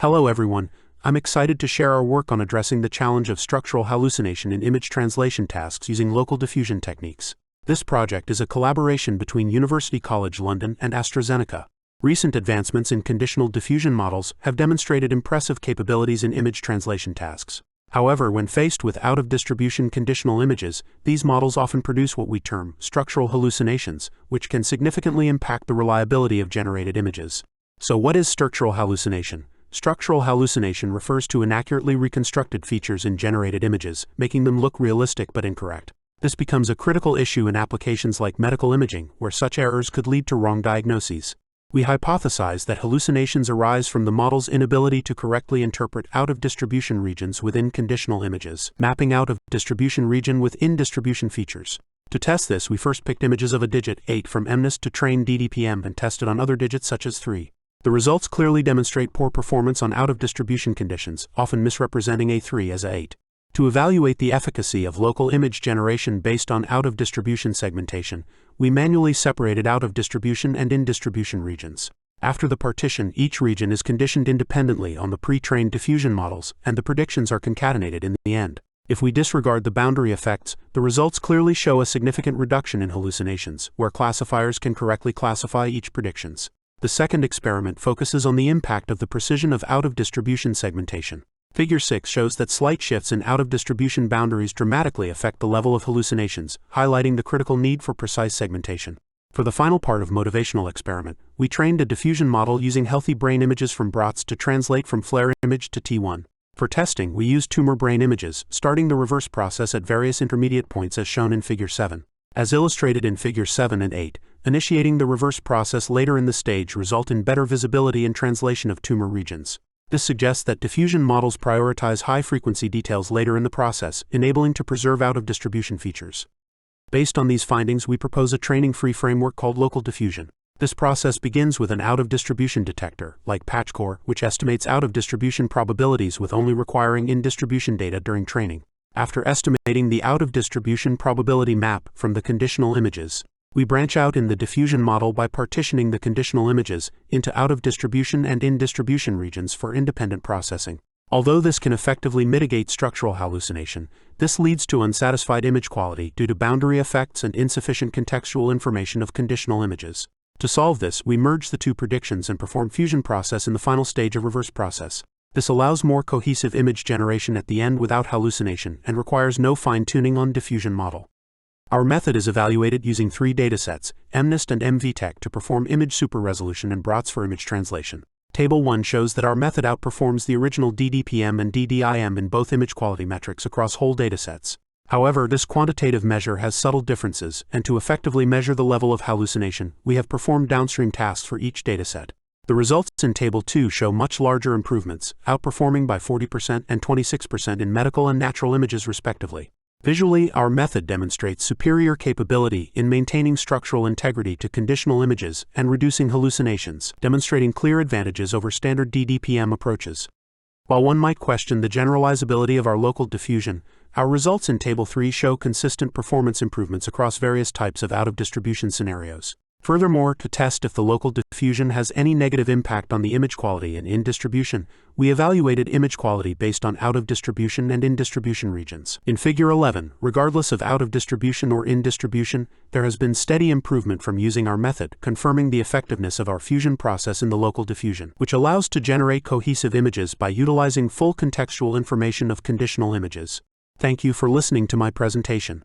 Hello everyone, I'm excited to share our work on addressing the challenge of structural hallucination in image translation tasks using local diffusion techniques. This project is a collaboration between University College London and AstraZeneca. Recent advancements in conditional diffusion models have demonstrated impressive capabilities in image translation tasks. However, when faced with out-of-distribution conditional images, these models often produce what we term structural hallucinations, which can significantly impact the reliability of generated images. So what is structural hallucination? Structural hallucination refers to inaccurately reconstructed features in generated images, making them look realistic but incorrect. This becomes a critical issue in applications like medical imaging, where such errors could lead to wrong diagnoses. We hypothesize that hallucinations arise from the model's inability to correctly interpret out-of-distribution regions within conditional images, mapping out-of-distribution region with in-distribution features. To test this, we first picked images of a digit 8 from MNIST to train DDPM and tested on other digits such as 3. The results clearly demonstrate poor performance on out-of-distribution conditions, often misrepresenting A3 as A8. To evaluate the efficacy of local image generation based on out-of-distribution segmentation, we manually separated out-of-distribution and in-distribution regions. After the partition, each region is conditioned independently on the pre-trained diffusion models, and the predictions are concatenated in the end. If we disregard the boundary effects, the results clearly show a significant reduction in hallucinations, where classifiers can correctly classify each predictions. The second experiment focuses on the impact of the precision of out-of-distribution segmentation. Figure 6 shows that slight shifts in out-of-distribution boundaries dramatically affect the level of hallucinations, highlighting the critical need for precise segmentation. For the final part of motivational experiment, we trained a diffusion model using healthy brain images from BROTS to translate from FLAIR image to T1. For testing, we used tumor brain images, starting the reverse process at various intermediate points as shown in Figure 7. As illustrated in Figure 7 and 8, initiating the reverse process later in the stage result in better visibility and translation of tumor regions. This suggests that diffusion models prioritize high-frequency details later in the process, enabling to preserve out-of-distribution features. Based on these findings, we propose a training-free framework called local diffusion. This process begins with an out-of-distribution detector, like PatchCore, which estimates out-of-distribution probabilities with only requiring in-distribution data during training. After estimating the out-of-distribution probability map from the conditional images, we branch out in the diffusion model by partitioning the conditional images into out-of-distribution and in-distribution regions for independent processing. Although this can effectively mitigate structural hallucination, this leads to unsatisfied image quality due to boundary effects and insufficient contextual information of conditional images. To solve this, we merge the two predictions and perform fusion process in the final stage of reverse process. This allows more cohesive image generation at the end without hallucination and requires no fine-tuning on diffusion model. Our method is evaluated using 3 datasets, MNIST and MVTech, to perform image super-resolution and BROTS for image translation. Table 1 shows that our method outperforms the original DDPM and DDIM in both image quality metrics across whole datasets. However, this quantitative measure has subtle differences, and to effectively measure the level of hallucination, we have performed downstream tasks for each dataset. The results in Table 2 show much larger improvements, outperforming by 40% and 26% in medical and natural images respectively. Visually, our method demonstrates superior capability in maintaining structural integrity to conditional images and reducing hallucinations, demonstrating clear advantages over standard DDPM approaches. While one might question the generalizability of our local diffusion, our results in Table 3 show consistent performance improvements across various types of out-of-distribution scenarios. Furthermore, to test if the local diffusion has any negative impact on the image quality and in-distribution, we evaluated image quality based on out-of-distribution and in-distribution regions. In Figure 11, regardless of out-of-distribution or in-distribution, there has been steady improvement from using our method, confirming the effectiveness of our fusion process in the local diffusion, which allows to generate cohesive images by utilizing full contextual information of conditional images. Thank you for listening to my presentation.